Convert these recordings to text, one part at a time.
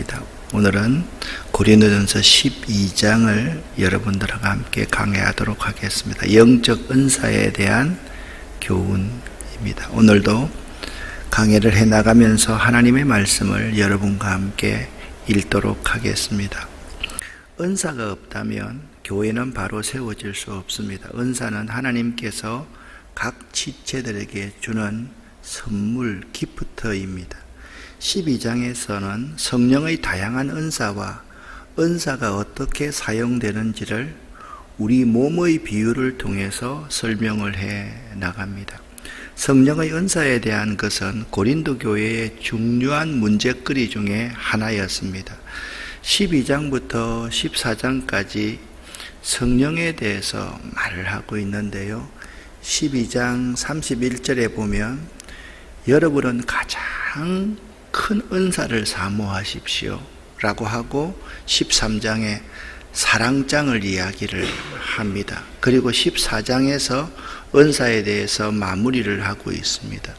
반갑습니다. 오늘은 고린도전서 12장을 여러분들과 함께 강해하도록 하겠습니다. 영적 은사에 대한 교훈입니다. 오늘도 강해를 해나가면서 하나님의 말씀을 여러분과 함께 읽도록 하겠습니다. 은사가 없다면 교회는 바로 세워질 수 없습니다. 은사는 하나님께서 각 지체들에게 주는 선물, 기프트입니다. 12장에서는 성령의 다양한 은사와 은사가 어떻게 사용되는지를 우리 몸의 비유를 통해서 설명을 해 나갑니다. 성령의 은사에 대한 것은 고린도 교회의 중요한 문제거리 중에 하나였습니다. 12장부터 14장까지 성령에 대해서 말을 하고 있는데요. 12장 31절에 보면 여러분은 가장 큰 은사를 사모하십시오 라고 하고 13장에 사랑장을 이야기를 합니다. 그리고 14장에서 은사에 대해서 마무리를 하고 있습니다.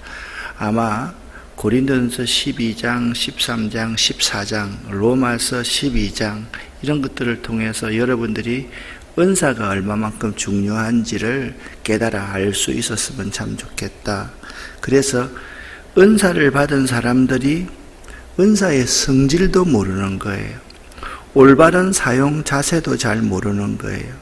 아마 고린도전서 12장, 13장, 14장, 로마서 12장 이런 것들을 통해서 여러분들이 은사가 얼마만큼 중요한지를 깨달아 알 수 있었으면 참 좋겠다. 그래서 은사를 받은 사람들이 은사의 성질도 모르는 거예요. 올바른 사용 자세도 잘 모르는 거예요.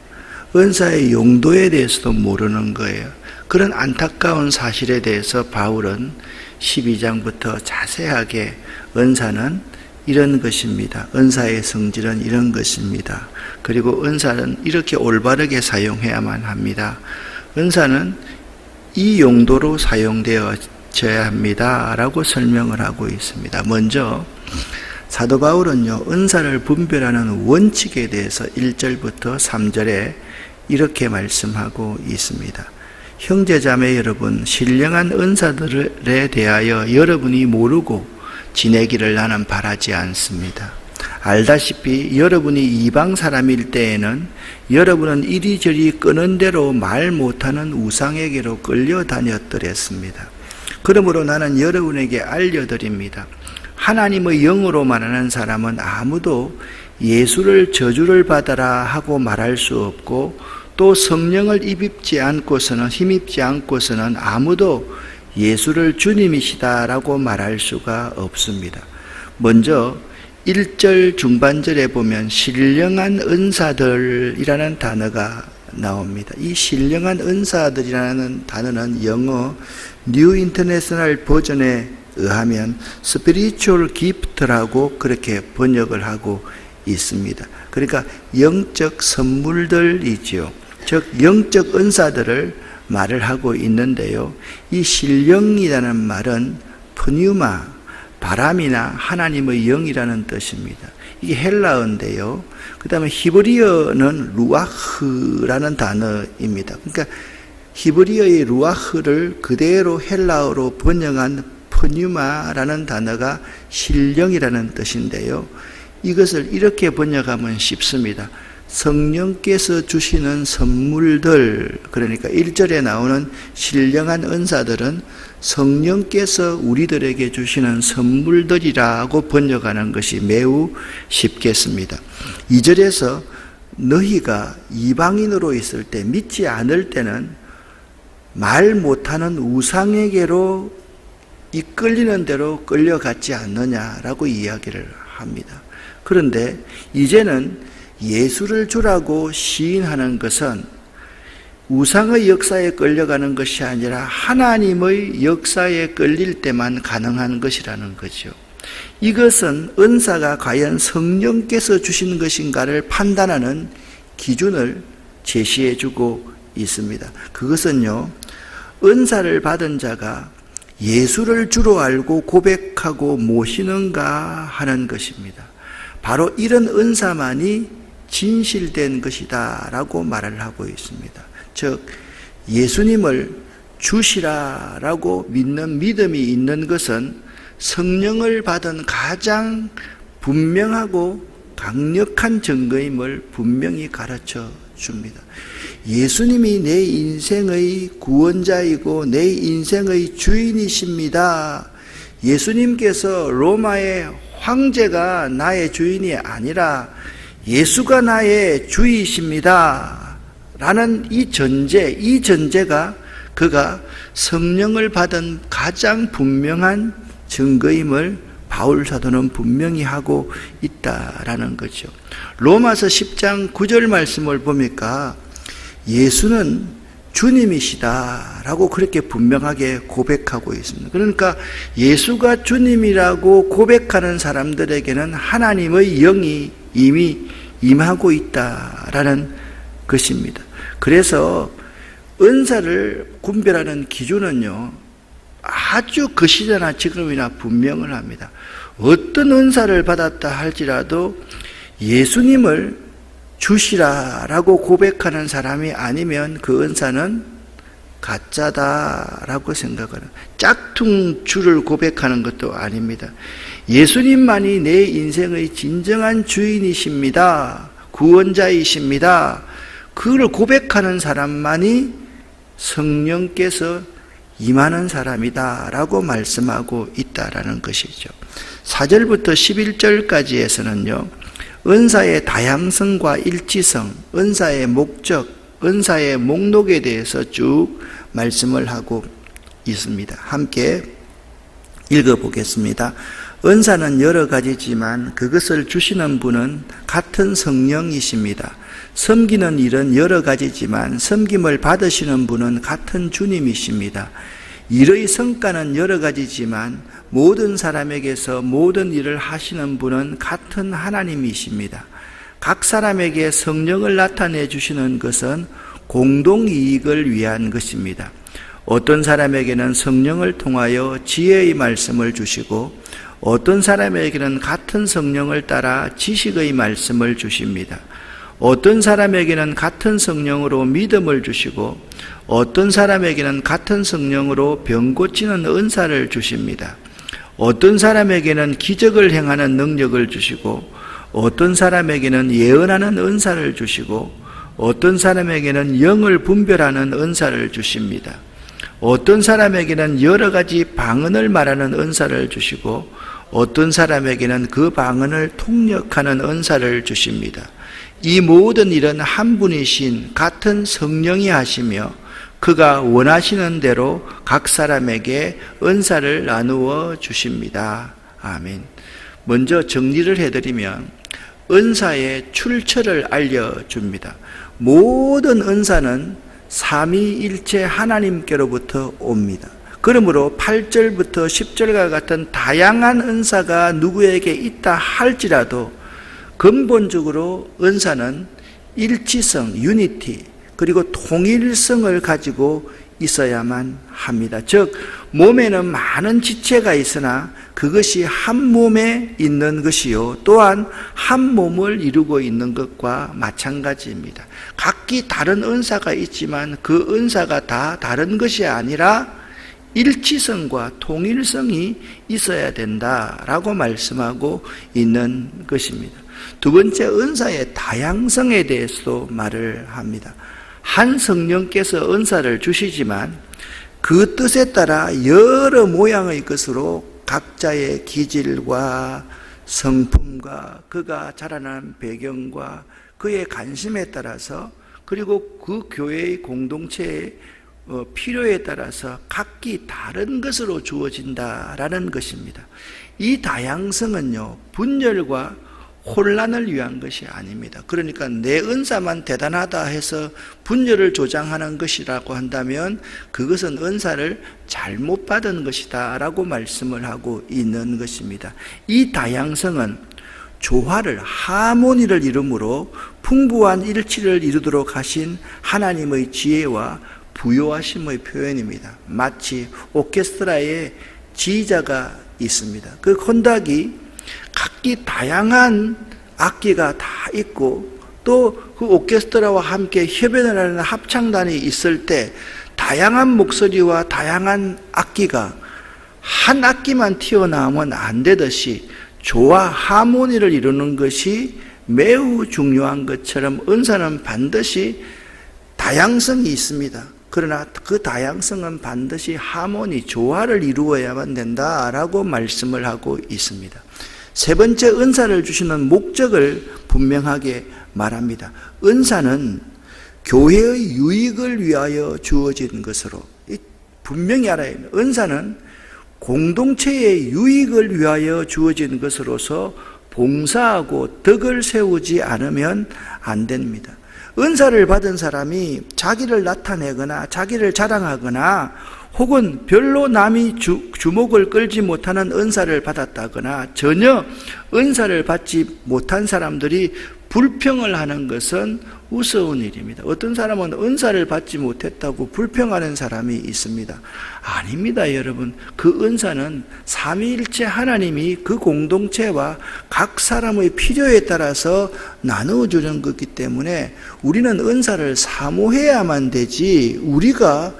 은사의 용도에 대해서도 모르는 거예요. 그런 안타까운 사실에 대해서 바울은 12장부터 자세하게 은사는 이런 것입니다. 은사의 성질은 이런 것입니다. 그리고 은사는 이렇게 올바르게 사용해야만 합니다. 은사는 이 용도로 사용되어져야 합니다 라고 설명을 하고 있습니다. 먼저 사도 바울은요, 은사를 분별하는 원칙에 대해서 1절부터 3절에 이렇게 말씀하고 있습니다. 형제자매 여러분, 신령한 은사들에 대하여 여러분이 모르고 지내기를 나는 바라지 않습니다. 알다시피 여러분이 이방 사람일 때에는 여러분은 이리저리 끄는 대로 말 못하는 우상에게로 끌려다녔더랬습니다. 그러므로 나는 여러분에게 알려드립니다. 하나님의 영으로 말하는 사람은 아무도 예수를 저주를 받아라 하고 말할 수 없고 또 성령을 힘입지 않고서는 아무도 예수를 주님이시다라고 말할 수가 없습니다. 먼저 1절 중반절에 보면 신령한 은사들이라는 단어가 나옵니다. 이 신령한 은사들이라는 단어는 영어 뉴 인터내셔널 버전에 의하면 spiritual gift라고 그렇게 번역을 하고 있습니다. 그러니까 영적 선물들이지요. 즉 영적 은사들을 말을 하고 있는데요. 이 신령이라는 말은 프뉴마, 바람이나 하나님의 영이라는 뜻입니다. 이게 헬라어인데요. 그 다음에 히브리어는 루아흐라는 단어입니다. 그러니까 히브리어의 루아흐를 그대로 헬라어로 번역한 프뉴마라는 단어가 신령이라는 뜻인데요. 이것을 이렇게 번역하면 쉽습니다. 성령께서 주시는 선물들, 그러니까 1절에 나오는 신령한 은사들은 성령께서 우리들에게 주시는 선물들이라고 번역하는 것이 매우 쉽겠습니다. 2절에서 너희가 이방인으로 있을 때, 믿지 않을 때는 말 못하는 우상에게로 이끌리는 대로 끌려갔지 않느냐라고 이야기를 합니다. 그런데 이제는 예수를 주라고 시인하는 것은 우상의 역사에 끌려가는 것이 아니라 하나님의 역사에 끌릴 때만 가능한 것이라는 거죠. 이것은 은사가 과연 성령께서 주신 것인가를 판단하는 기준을 제시해 주고 있습니다. 그것은요, 은사를 받은 자가 예수를 주로 알고 고백하고 모시는가 하는 것입니다. 바로 이런 은사만이 진실된 것이다 라고 말을 하고 있습니다. 즉 예수님을 주시라라고 믿는 믿음이 있는 것은 성령을 받은 가장 분명하고 강력한 증거임을 분명히 가르쳐 줍니다. 예수님이 내 인생의 구원자이고 내 인생의 주인이십니다. 예수님께서 로마의 황제가 나의 주인이 아니라 예수가 나의 주이십니다 라는 이 전제가 그가 성령을 받은 가장 분명한 증거임을 바울 사도는 분명히 하고 있다라는 거죠. 로마서 10장 9절 말씀을 보니까 예수는 주님이시다라고 그렇게 분명하게 고백하고 있습니다. 그러니까 예수가 주님이라고 고백하는 사람들에게는 하나님의 영이 이미 임하고 있다라는 것입니다. 그래서 은사를 분별하는 기준은요, 아주 그 시대나 지금이나 분명을 합니다. 어떤 은사를 받았다 할지라도 예수님을 주시라라고 고백하는 사람이 아니면 그 은사는 가짜다라고 생각하는, 짝퉁 주를 고백하는 것도 아닙니다. 예수님만이 내 인생의 진정한 주인이십니다, 구원자이십니다, 그걸 고백하는 사람만이 성령께서 임하는 사람이다라고 말씀하고 있다라는 것이죠. 4절부터 11절까지에서는요, 은사의 다양성과 일치성, 은사의 목적, 은사의 목록에 대해서 쭉 말씀을 하고 있습니다. 함께 읽어보겠습니다. 은사는 여러 가지지만 그것을 주시는 분은 같은 성령이십니다. 섬기는 일은 여러 가지지만 섬김을 받으시는 분은 같은 주님이십니다. 일의 성과는 여러 가지지만 모든 사람에게서 모든 일을 하시는 분은 같은 하나님이십니다. 각 사람에게 성령을 나타내 주시는 것은 공동이익을 위한 것입니다. 어떤 사람에게는 성령을 통하여 지혜의 말씀을 주시고 어떤 사람에게는 같은 성령을 따라 지식의 말씀을 주십니다. 어떤 사람에게는 같은 성령으로 믿음을 주시고 어떤 사람에게는 같은 성령으로 병 고치는 은사를 주십니다. 어떤 사람에게는 기적을 행하는 능력을 주시고 어떤 사람에게는 예언하는 은사를 주시고 어떤 사람에게는 영을 분별하는 은사를 주십니다. 어떤 사람에게는 여러 가지 방언을 말하는 은사를 주시고 어떤 사람에게는 그 방언을 통역하는 은사를 주십니다. 이 모든 일은 한 분이신 같은 성령이 하시며 그가 원하시는 대로 각 사람에게 은사를 나누어 주십니다. 아멘. 먼저 정리를 해드리면 은사의 출처를 알려줍니다. 모든 은사는 삼위일체 하나님께로부터 옵니다. 그러므로 8절부터 10절과 같은 다양한 은사가 누구에게 있다 할지라도 근본적으로 은사는 일치성, 유니티, 그리고 통일성을 가지고 있어야만 합니다. 즉 몸에는 많은 지체가 있으나 그것이 한 몸에 있는 것이요 또한 한 몸을 이루고 있는 것과 마찬가지입니다. 각기 다른 은사가 있지만 그 은사가 다 다른 것이 아니라 일치성과 통일성이 있어야 된다라고 말씀하고 있는 것입니다. 두 번째, 은사의 다양성에 대해서도 말을 합니다. 한 성령께서 은사를 주시지만 그 뜻에 따라 여러 모양의 것으로 각자의 기질과 성품과 그가 자라난 배경과 그의 관심에 따라서 그리고 그 교회의 공동체의 필요에 따라서 각기 다른 것으로 주어진다라는 것입니다. 이 다양성은요, 분열과 혼란을 위한 것이 아닙니다. 그러니까 내 은사만 대단하다 해서 분열을 조장하는 것이라고 한다면 그것은 은사를 잘못 받은 것이다 라고 말씀을 하고 있는 것입니다. 이 다양성은 조화를, 하모니를 이루므로 풍부한 일치를 이루도록 하신 하나님의 지혜와 부요하심의 표현입니다. 마치 오케스트라에 지휘자가 있습니다. 그 콘닥이 각기 다양한 악기가 다 있고 또 그 오케스트라와 함께 협연을 하는 합창단이 있을 때 다양한 목소리와 다양한 악기가 한 악기만 튀어나오면 안 되듯이 조화, 하모니를 이루는 것이 매우 중요한 것처럼 은사는 반드시 다양성이 있습니다. 그러나 그 다양성은 반드시 하모니, 조화를 이루어야만 된다라고 말씀을 하고 있습니다. 세 번째, 은사를 주시는 목적을 분명하게 말합니다. 은사는 교회의 유익을 위하여 주어진 것으로, 분명히 알아야 합니다. 은사는 공동체의 유익을 위하여 주어진 것으로서 봉사하고 덕을 세우지 않으면 안 됩니다. 은사를 받은 사람이 자기를 나타내거나 자기를 자랑하거나 혹은 별로 남이 주목을 끌지 못하는 은사를 받았다거나 전혀 은사를 받지 못한 사람들이 불평을 하는 것은 우스운 일입니다. 어떤 사람은 은사를 받지 못했다고 불평하는 사람이 있습니다. 아닙니다, 여러분. 그 은사는 삼위일체 하나님이 그 공동체와 각 사람의 필요에 따라서 나누어주는 것이기 때문에 우리는 은사를 사모해야만 되지 우리가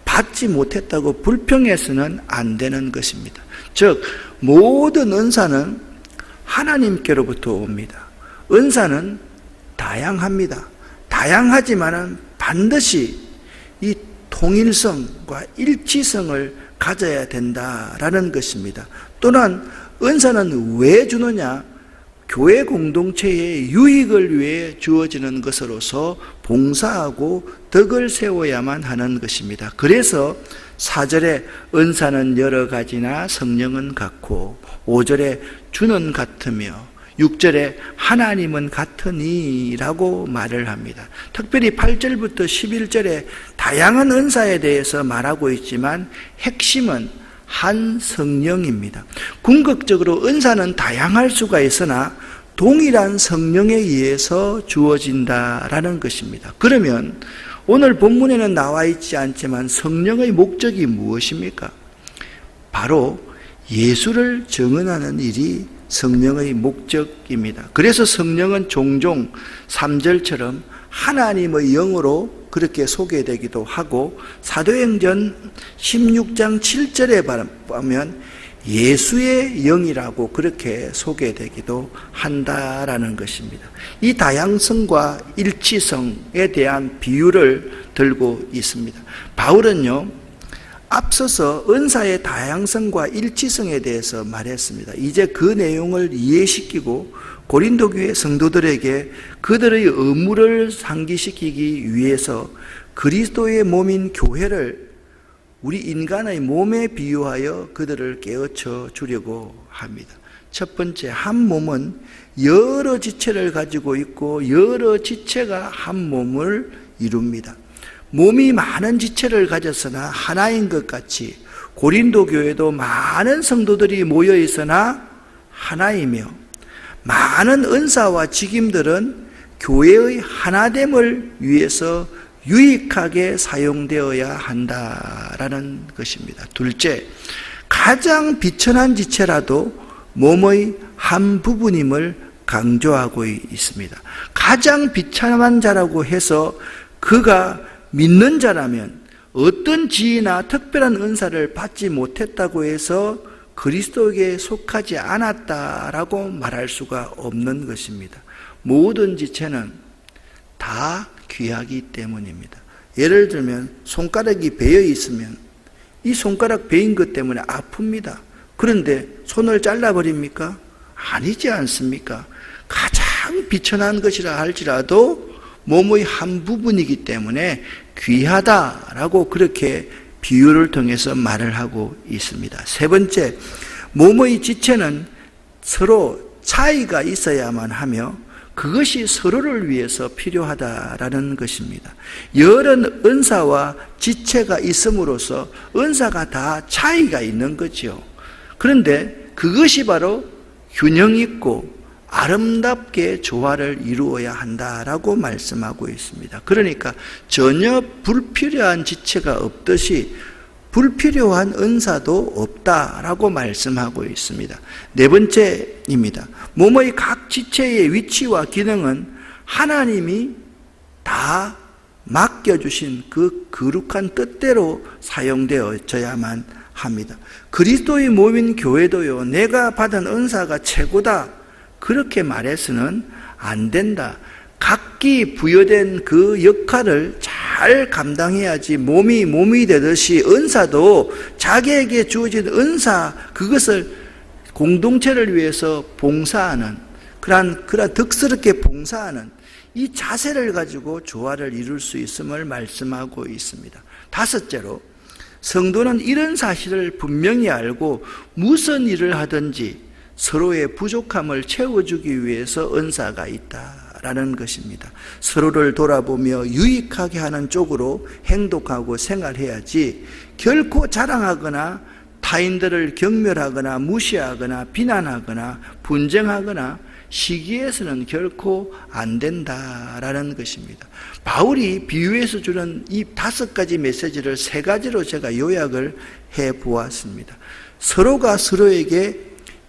받지 못했다고 불평해서는 안 되는 것입니다. 즉, 모든 은사는 하나님께로부터 옵니다. 은사는 다양합니다. 다양하지만은 반드시 이 통일성과 일치성을 가져야 된다라는 것입니다. 또한 은사는 왜 주느냐? 교회 공동체의 유익을 위해 주어지는 것으로서 봉사하고 덕을 세워야만 하는 것입니다. 그래서 4절에 은사는 여러 가지나 성령은 같고, 5절에 주는 같으며 6절에 하나님은 같으니 라고 말을 합니다. 특별히 8절부터 11절에 다양한 은사에 대해서 말하고 있지만 핵심은 한 성령입니다. 궁극적으로 은사는 다양할 수가 있으나 동일한 성령에 의해서 주어진다라는 것입니다. 그러면 오늘 본문에는 나와 있지 않지만 성령의 목적이 무엇입니까? 바로 예수를 증언하는 일이 성령의 목적입니다. 그래서 성령은 종종 3절처럼 하나님의 영으로 그렇게 소개되기도 하고, 사도행전 16장 7절에 보면 예수의 영이라고 그렇게 소개되기도 한다라는 것입니다. 이 다양성과 일치성에 대한 비유를 들고 있습니다. 바울은요, 앞서서 은사의 다양성과 일치성에 대해서 말했습니다. 이제 그 내용을 이해시키고 고린도 교회 성도들에게 그들의 의무를 상기시키기 위해서 그리스도의 몸인 교회를 우리 인간의 몸에 비유하여 그들을 깨우쳐 주려고 합니다. 첫 번째, 한 몸은 여러 지체를 가지고 있고 여러 지체가 한 몸을 이룹니다. 몸이 많은 지체를 가졌으나 하나인 것 같이 고린도 교회도 많은 성도들이 모여 있으나 하나이며, 많은 은사와 직임들은 교회의 하나됨을 위해서 유익하게 사용되어야 한다라는 것입니다. 둘째, 가장 비천한 지체라도 몸의 한 부분임을 강조하고 있습니다. 가장 비참한 자라고 해서 그가 믿는 자라면 어떤 지위나 특별한 은사를 받지 못했다고 해서 그리스도에게 속하지 않았다라고 말할 수가 없는 것입니다. 모든 지체는 다 귀하기 때문입니다. 예를 들면 손가락이 베어 있으면 이 손가락 베인 것 때문에 아픕니다. 그런데 손을 잘라버립니까? 아니지 않습니까? 가장 비천한 것이라 할지라도 몸의 한 부분이기 때문에 귀하다라고 그렇게 비유를 통해서 말을 하고 있습니다. 세 번째, 몸의 지체는 서로 차이가 있어야만 하며 그것이 서로를 위해서 필요하다라는 것입니다. 여러 은사와 지체가 있음으로써 은사가 다 차이가 있는 거죠. 그런데 그것이 바로 균형 있고 아름답게 조화를 이루어야 한다라고 말씀하고 있습니다. 그러니까 전혀 불필요한 지체가 없듯이 불필요한 은사도 없다라고 말씀하고 있습니다. 네 번째입니다. 몸의 각 지체의 위치와 기능은 하나님이 다 맡겨주신 그 거룩한 뜻대로 사용되어져야만 합니다. 그리스도의 몸인 교회도요, 내가 받은 은사가 최고다 그렇게 말해서는 안 된다. 각기 부여된 그 역할을 잘 감당해야지 몸이 되듯이 은사도 자기에게 주어진 은사 그것을 공동체를 위해서 봉사하는, 그러한 덕스럽게 봉사하는 이 자세를 가지고 조화를 이룰 수 있음을 말씀하고 있습니다. 다섯째로, 성도는 이런 사실을 분명히 알고 무슨 일을 하든지 서로의 부족함을 채워주기 위해서 은사가 있다라는 것입니다. 서로를 돌아보며 유익하게 하는 쪽으로 행동하고 생활해야지 결코 자랑하거나 타인들을 경멸하거나 무시하거나 비난하거나 분쟁하거나 시기해서는 결코 안 된다라는 것입니다. 바울이 비유해서 주는 이 5가지 메시지를 3가지로 제가 요약을 해보았습니다. 서로가 서로에게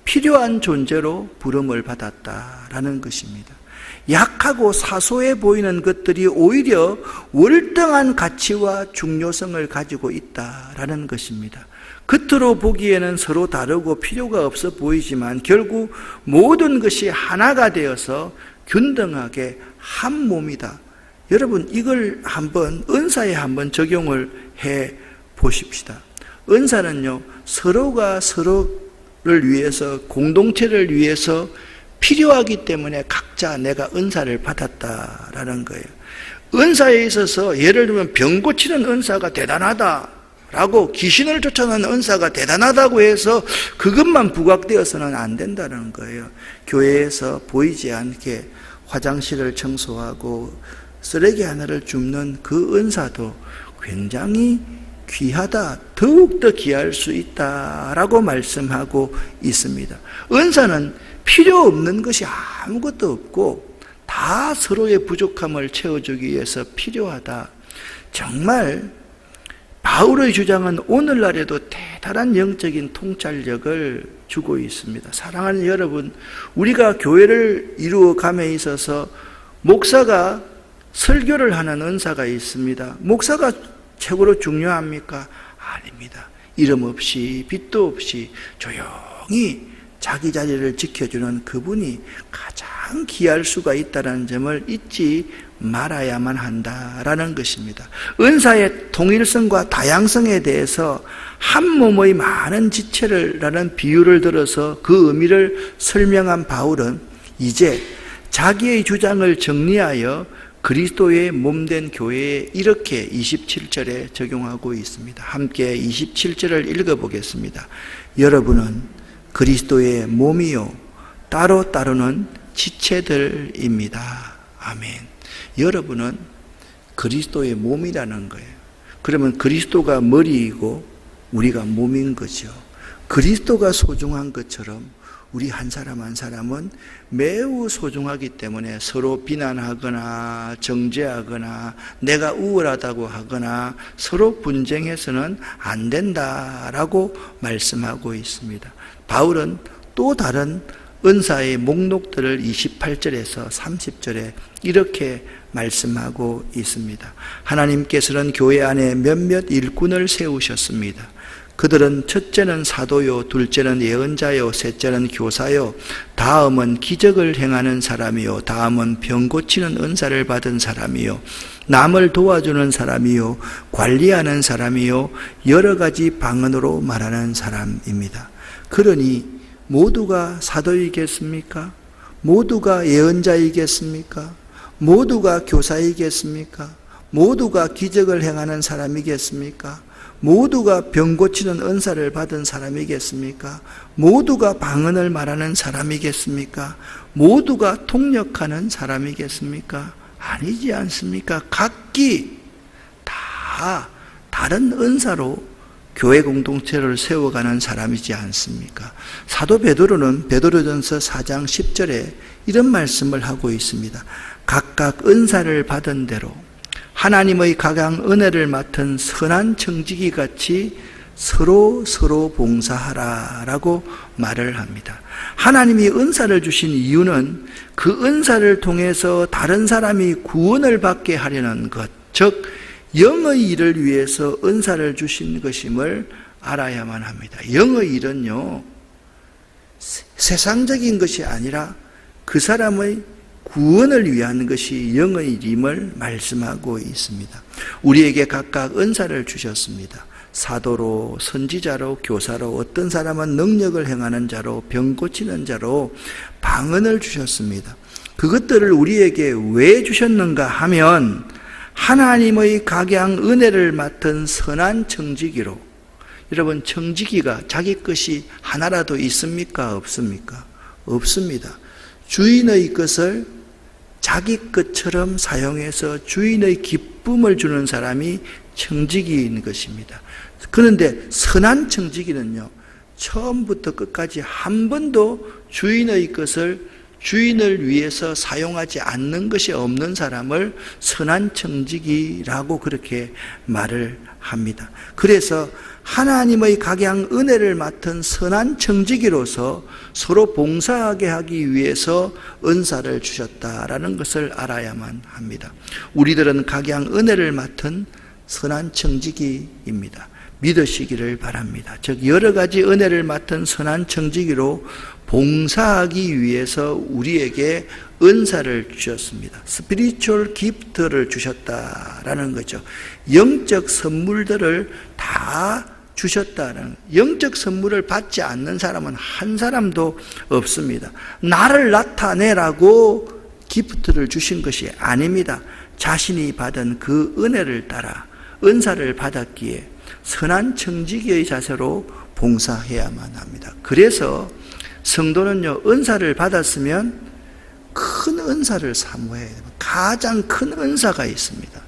필요한 존재로 부름을 받았다라는 것입니다. 약하고 사소해 보이는 것들이 오히려 월등한 가치와 중요성을 가지고 있다라는 것입니다. 겉으로 보기에는 서로 다르고 필요가 없어 보이지만 결국 모든 것이 하나가 되어서 균등하게 한 몸이다. 여러분, 이걸 한번 은사에 한번 적용을 해 보십시다. 은사는요, 서로가 서로를 위해서, 공동체를 위해서 필요하기 때문에 각자 내가 은사를 받았다라는 거예요. 은사에 있어서 예를 들면 병 고치는 은사가 대단하다 라고, 귀신을 쫓아내는 은사가 대단하다고 해서 그것만 부각되어서는 안 된다는 거예요. 교회에서 보이지 않게 화장실을 청소하고 쓰레기 하나를 줍는 그 은사도 굉장히 귀하다, 더욱더 귀할 수 있다라고 말씀하고 있습니다. 은사는 필요 없는 것이 아무것도 없고 다 서로의 부족함을 채워주기 위해서 필요하다. 정말 바울의 주장은 오늘날에도 대단한 영적인 통찰력을 주고 있습니다. 사랑하는 여러분, 우리가 교회를 이루어감에 있어서 목사가 설교를 하는 은사가 있습니다. 목사가 최고로 중요합니까? 아닙니다. 이름 없이 빚도 없이 조용히 자기 자리를 지켜주는 그분이 가장 귀할 수가 있다는 점을 잊지 말아야만 한다라는 것입니다. 은사의 통일성과 다양성에 대해서 한 몸의 많은 지체라는 비유를 들어서 그 의미를 설명한 바울은 이제 자기의 주장을 정리하여 그리스도의 몸된 교회에 이렇게 27절에 적용하고 있습니다. 함께 27절을 읽어보겠습니다. 여러분은 그리스도의 몸이요 따로따로는 지체들입니다. 아멘. 여러분은 그리스도의 몸이라는 거예요. 그러면 그리스도가 머리이고 우리가 몸인 거죠. 그리스도가 소중한 것처럼 우리 한 사람 한 사람은 매우 소중하기 때문에 서로 비난하거나 정죄하거나 내가 우월하다고 하거나 서로 분쟁해서는 안 된다라고 말씀하고 있습니다. 바울은 또 다른 은사의 목록들을 28절에서 30절에 이렇게 말씀하고 있습니다. 하나님께서는 교회 안에 몇몇 일꾼을 세우셨습니다. 그들은 첫째는 사도요, 둘째는 예언자요, 셋째는 교사요, 다음은 기적을 행하는 사람이요, 다음은 병 고치는 은사를 받은 사람이요, 남을 도와주는 사람이요, 관리하는 사람이요, 여러 가지 방언으로 말하는 사람입니다. 그러니 모두가 사도이겠습니까? 모두가 예언자이겠습니까? 모두가 교사이겠습니까? 모두가 기적을 행하는 사람이겠습니까? 모두가 병 고치는 은사를 받은 사람이겠습니까? 모두가 방언을 말하는 사람이겠습니까? 모두가 통역하는 사람이겠습니까? 아니지 않습니까? 각기 다 다른 은사로 교회 공동체를 세워가는 사람이지 않습니까? 사도 베드로는 베드로전서 4장 10절에 이런 말씀을 하고 있습니다. 각각 은사를 받은 대로 하나님의 각양 은혜를 맡은 선한 청지기 같이 서로 봉사하라라고 말을 합니다. 하나님이 은사를 주신 이유는 그 은사를 통해서 다른 사람이 구원을 받게 하려는 것, 즉 영의 일을 위해서 은사를 주신 것임을 알아야만 합니다. 영의 일은요, 세상적인 것이 아니라 그 사람의 구원을 위한 것이 영의 일임을 말씀하고 있습니다. 우리에게 각각 은사를 주셨습니다. 사도로, 선지자로, 교사로, 어떤 사람은 능력을 행하는 자로, 병 고치는 자로 방언을 주셨습니다. 그것들을 우리에게 왜 주셨는가 하면 하나님의 각양 은혜를 맡은 선한 청지기로. 여러분, 청지기가 자기 것이 하나라도 있습니까? 없습니까? 없습니다. 주인의 것을 자기 것처럼 사용해서 주인의 기쁨을 주는 사람이 청지기인 것입니다. 그런데 선한 청지기는요, 처음부터 끝까지 한 번도 주인의 것을 주인을 위해서 사용하지 않는 것이 없는 사람을 선한 청지기라고 그렇게 말을 합니다. 그래서 하나님의 각양 은혜를 맡은 선한 청지기로서 서로 봉사하게 하기 위해서 은사를 주셨다라는 것을 알아야만 합니다. 우리들은 각양 은혜를 맡은 선한 청지기입니다. 믿으시기를 바랍니다. 즉 여러 가지 은혜를 맡은 선한 청지기로 봉사하기 위해서 우리에게 은사를 주셨습니다. 스피리추얼 기프트를 주셨다라는 거죠. 영적 선물들을 다 주셨다는, 영적 선물을 받지 않는 사람은 한 사람도 없습니다. 나를 나타내라고 기프트를 주신 것이 아닙니다. 자신이 받은 그 은혜를 따라 은사를 받았기에 선한 청지기의 자세로 봉사해야만 합니다. 그래서 성도는요, 은사를 받았으면 큰 은사를 사모해야 됩니다. 가장 큰 은사가 있습니다.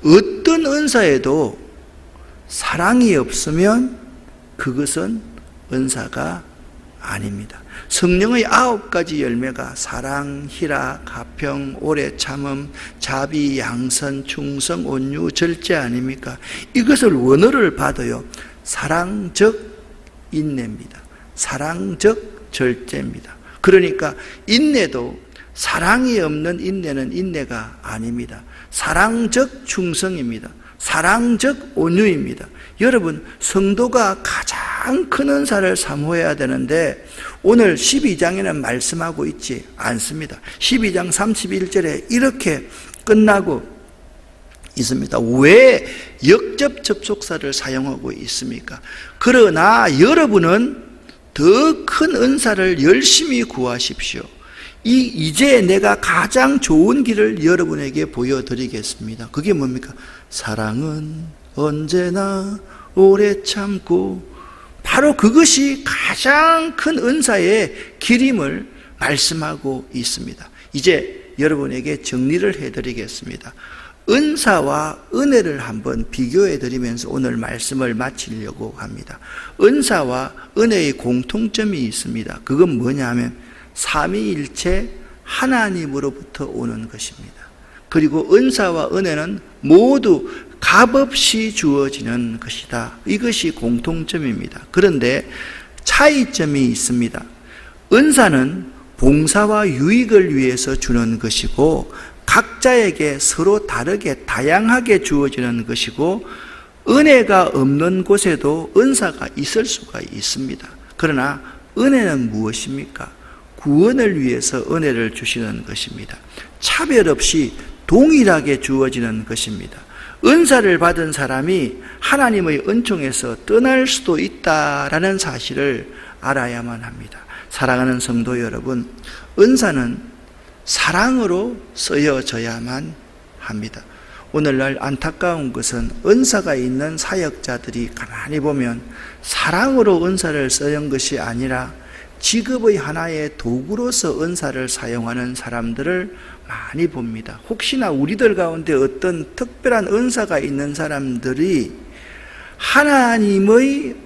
어떤 은사에도 사랑이 없으면 그것은 은사가 아닙니다. 성령의 9가지 열매가 사랑, 희락, 화평, 오래 참음, 자비, 양선, 충성, 온유, 절제 아닙니까? 이것을 원어를 봐도요, 사랑적 인내입니다. 사랑적 절제입니다. 그러니까 인내도 사랑이 없는 인내는 인내가 아닙니다. 사랑적 충성입니다. 사랑적 온유입니다. 여러분, 성도가 가장 큰 은사를 사모해야 되는데 오늘 12장에는 말씀하고 있지 않습니다. 12장 31절에 이렇게 끝나고 있습니다. 왜 역접 접속사를 사용하고 있습니까? 그러나 여러분은 더 큰 은사를 열심히 구하십시오. 이제 내가 가장 좋은 길을 여러분에게 보여드리겠습니다. 그게 뭡니까? 사랑은 언제나 오래 참고, 바로 그것이 가장 큰 은사의 길임을 말씀하고 있습니다. 이제 여러분에게 정리를 해드리겠습니다. 은사와 은혜를 한번 비교해드리면서 오늘 말씀을 마치려고 합니다. 은사와 은혜의 공통점이 있습니다. 그건 뭐냐 하면 삼위일체 하나님으로부터 오는 것입니다. 그리고 은사와 은혜는 모두 값없이 주어지는 것이다. 이것이 공통점입니다. 그런데 차이점이 있습니다. 은사는 봉사와 유익을 위해서 주는 것이고 각자에게 서로 다르게 다양하게 주어지는 것이고, 은혜가 없는 곳에도 은사가 있을 수가 있습니다. 그러나 은혜는 무엇입니까? 구원을 위해서 은혜를 주시는 것입니다. 차별 없이 동일하게 주어지는 것입니다. 은사를 받은 사람이 하나님의 은총에서 떠날 수도 있다라는 사실을 알아야만 합니다. 사랑하는 성도 여러분, 은사는 사랑으로 쓰여져야만 합니다. 오늘날 안타까운 것은 은사가 있는 사역자들이 가만히 보면 사랑으로 은사를 쓰는 것이 아니라 직업의 하나의 도구로서 은사를 사용하는 사람들을 많이 봅니다. 혹시나 우리들 가운데 어떤 특별한 은사가 있는 사람들이 하나님의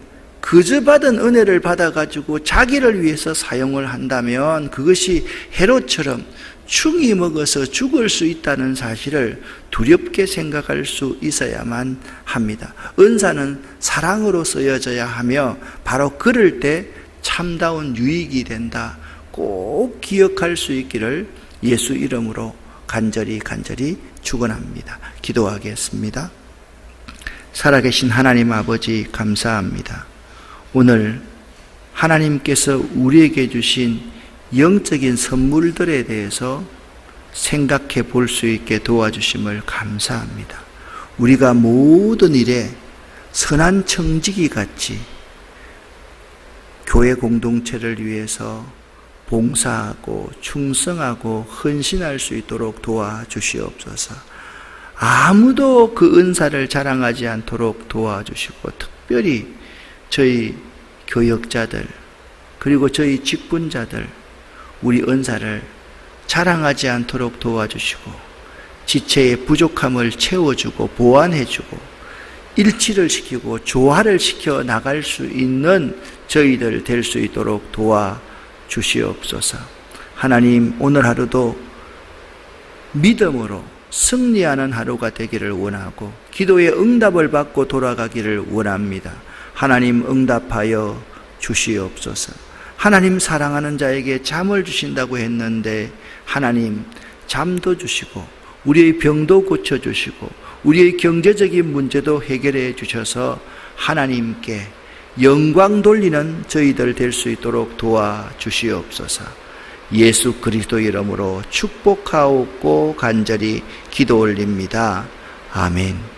그저 받은 은혜를 받아가지고 자기를 위해서 사용을 한다면 그것이 헤롯처럼 충이 먹어서 죽을 수 있다는 사실을 두렵게 생각할 수 있어야만 합니다. 은사는 사랑으로 쓰여져야 하며 바로 그럴 때 참다운 유익이 된다. 꼭 기억할 수 있기를 예수 이름으로 간절히 축원합니다. 기도하겠습니다. 살아계신 하나님 아버지, 감사합니다. 오늘 하나님께서 우리에게 주신 영적인 선물들에 대해서 생각해 볼 수 있게 도와주심을 감사합니다. 우리가 모든 일에 선한 청지기 같이 교회 공동체를 위해서 봉사하고 충성하고 헌신할 수 있도록 도와주시옵소서. 아무도 그 은사를 자랑하지 않도록 도와주시고, 특별히 저희 교역자들 그리고 저희 직분자들 우리 은사를 자랑하지 않도록 도와주시고, 지체의 부족함을 채워주고 보완해주고 일치를 시키고 조화를 시켜 나갈 수 있는 저희들 될 수 있도록 도와주시옵소서. 하나님, 오늘 하루도 믿음으로 승리하는 하루가 되기를 원하고 기도의 응답을 받고 돌아가기를 원합니다. 하나님, 응답하여 주시옵소서. 하나님, 사랑하는 자에게 잠을 주신다고 했는데 하나님, 잠도 주시고 우리의 병도 고쳐주시고 우리의 경제적인 문제도 해결해 주셔서 하나님께 영광 돌리는 저희들 될 수 있도록 도와주시옵소서. 예수 그리스도 이름으로 축복하옵고 간절히 기도 올립니다. 아멘.